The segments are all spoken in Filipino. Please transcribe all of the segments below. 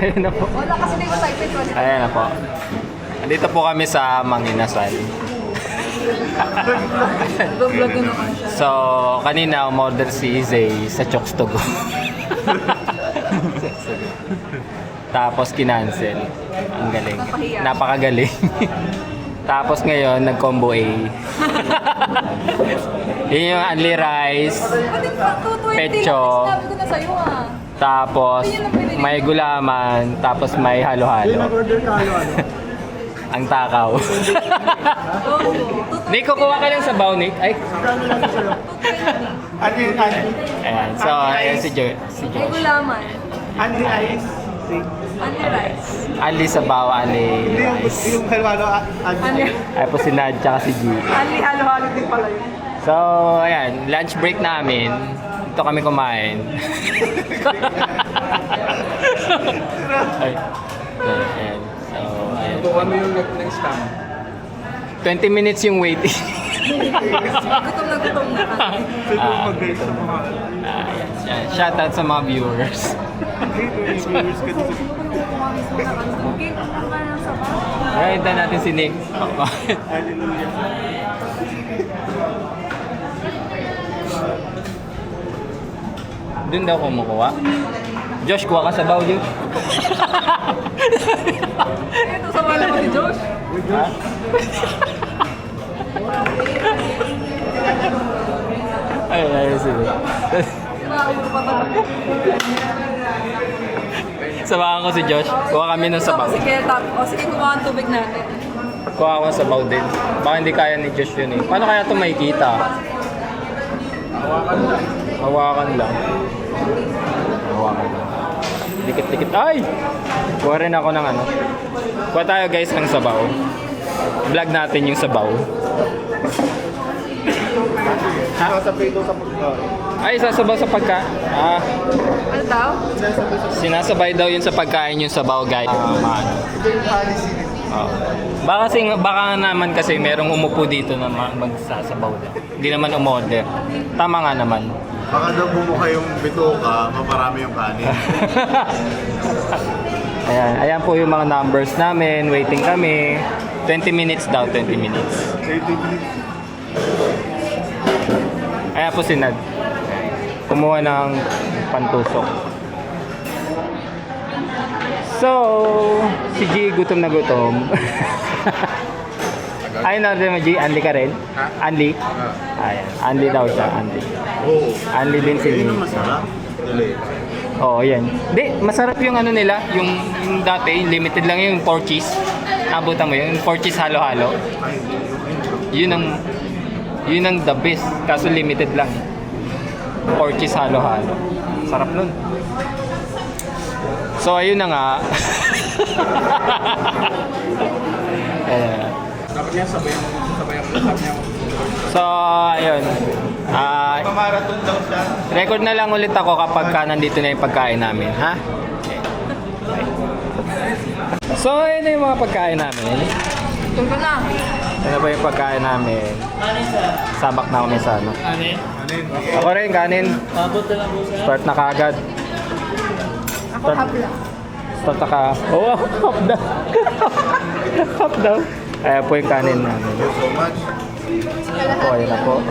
Ayun na po. Wala kasi na-excited ko. Ayan na po. Andito po kami sa Manginasal. Vlog na naman siya. So, kanina umorder si Zay sa Chokes to Go. Tapos kinancel. Ang galing. Napahiya. Napakagaling. Tapos ngayon, nag-combo A. Yun yung only rice. Pecho. Sinabi ko na sa'yo ah. Tapos may gulaman. Tapos may halo-halo. Ang takaw. Nick, kukuha ka lang sa baw, Nick. Ay. Ayan. So, ayan si Joy. Si May Josh. gulaman. Andy Ice. Andy rice. Ali sa baw, Ali rice. Yung halwalo, Andy Ice. Ay po si Nad, tsaka si G. Andy halo-halo din pala yun. So, ayan. Lunch break namin. Ito kami kumain. Ay. Ayan. So, ayan. Ito kami yung nag-stand. 20 minutes yung waiting. Gutom na kami. Siguro mag-guide sa mga... Ayan. Shoutout sa mga viewers. viewers ka dito. Game na ba ng sabaw? Ayan, hintayin natin si Nick. Hallelujah. Doon daw kumukuha. Josh, kuha ka sa baw, Josh. Ito sa wala ko si Josh. Ha? Ay, sige. Maulo pa talaga. Samahan ko si Josh. Kuha kami ng sabaw. O sige, sige kuha ang tubig natin. Kuha ko ng sabaw din. Baka hindi kaya ni Josh yun eh. Paano kaya ito makikita? Hawakan lang. Hawakan lang. Dikit-dikit. Ay! Kuha rin ako ng ano. Kuha tayo guys ng sabaw. Vlog natin yung sabaw. Sasabay ito sa pagkain. Ay, sasabaw sa pagka... Ano daw? Sinasabay daw yun sa pagkain yung sabaw guys. Maano. Ito yung policy. Baka naman kasi merong umupo dito na magsasabaw daw. Hindi naman umorder. Tama nga naman. Baka daw bumuka yung bituka, maparami yung kanin. Ayan po yung mga numbers namin. Waiting kami. 20 minutes daw, 20 minutes. Ayan po si Nad. Kumuha ng pantusok. So, si G gutom na gutom. Ayun na rin mo G, Anli ka rin? Anli? Ayan, Anli daw siya, Anli. Oo. Anli din si Yun G. ang masarap. Dali. Oo, yan. Di, masarap yung ano nila, yung dati, limited lang yung 4 cheese. Abutan mo yun, yung 4 cheese halo-halo. Yun ang the best, kaso limited lang. 4 cheese halo-halo. Sarap nun. So, ayun na nga. Ayan. Dapat niya sabay ang sabi niya. So, ayun. Pamarathon daw siya. Record na lang ulit ako kapag nandito na yung pagkain namin, ha? So, ayun na yung mga pagkain namin. Ito ko na. Ano ba yung pagkain namin? Sabak na kami sa ano. Ako rin, kanin. Start na kaagad. Ako habla. Start na ka. Oh, hop daw. Hop daw. Ayan po yung kanin namin. So much. Po, ayun na po.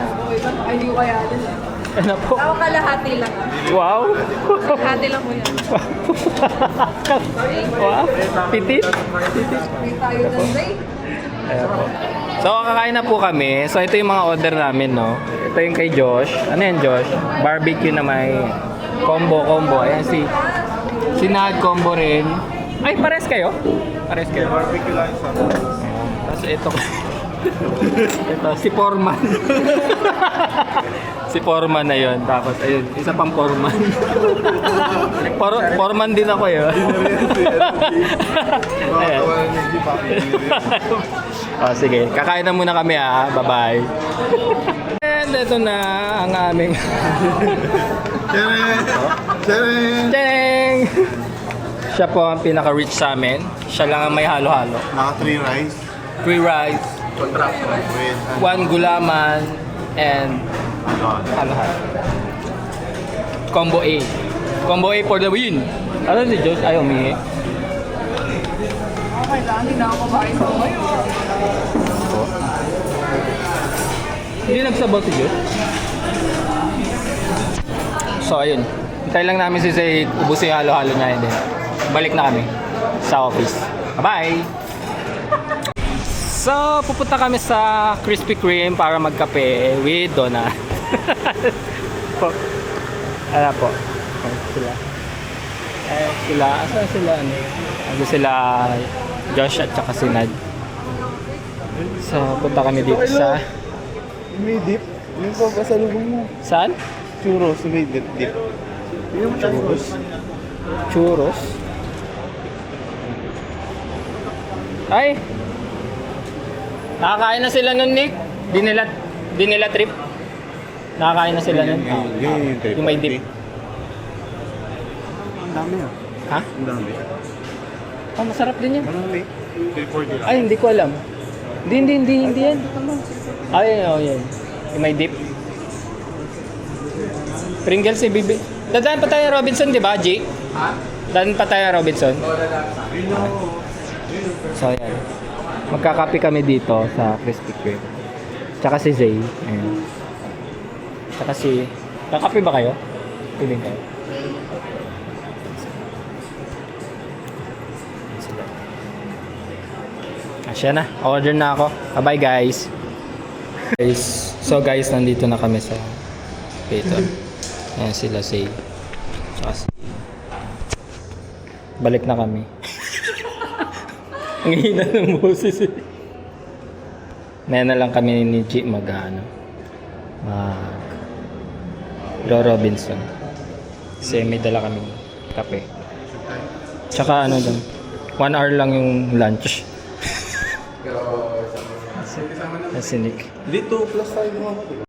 Ay, hindi ko kaya din. Ayun na po. Ako kalahati lang. Wow! Kalahati lang ko yan. Wow! Pitit! May tayo ng day. Ayan po. So, kakain na po kami. So, ito yung mga order namin, no? Ito yung kay Josh. Ano yan, Josh? Barbecue na may combo. Ayan si Nad combo rin. Ay, pares kayo? Pares kayo. Barbecue lang sa Tapos ito. Ito, si Foreman. Si Foreman na yun. Tapos, ayun, isa pang Foreman. Foreman din ako yun. Ayan. Oh, sige, kakain na muna kami ha. Bye-bye. And ito na ang aming... Teng! Siya po ang pinaka-rich sa amin. Siya lang ang may halo-halo. Naka 3 rice. 3 rice, Contract with 1 gulaman, and halo-halo. Combo A. Combo A for the win. Ano si Josh? Ayaw, umihi. kailangan hindi na ako kumain sa ngayon. Hindi nagsabaw si Jus. So ayun, hintay lang namin si Zay ubusin yung halo-halo niya din. Balik na kami sa office. Bye! So, pupunta kami sa Krispy Kreme para magkape with Donna. Po. Ano po? Ayan sila. Ayan sila. Asan sila? Ano sila? Josh at saka si Nad. So, punta kami dito sa... May dip. Yung papasalubong mo. Saan? Churros, may dip. Yung churros. Churros. Ay! Nakakain na sila nun, Nick. Di nila trip. Nakakain na sila nun. Yung may dip. Ang dami ah. Ha? Ang dami. Oh, masarap din yan. Marami. 340 lang. Ay, hindi ko alam. Hindi yan. Ay, oh, yan. Yung may dip. Pringles, si Bibi. Dadaan pa tayo Robinson, di ba, G? Ha? Dadaan pa tayo Robinson. So, yan. Magkakape kami dito sa Krispy Kreme. Tsaka si Zay. Ayan. Tsaka si... Kakape ba kayo? Piling kayo. Asya na. Order na ako. Bye-bye, guys. So, guys, nandito na kami sa dito. Ayan sila, Zay. Tsaka si... Balik na kami. Ang hina ng boses eh. Ngayon na lang kami ni G mag Robinson. Kasi may dala kaming kape. Tsaka ano lang, 1 hour lang yung lunch. Nasinik. Dito, plus tayo mga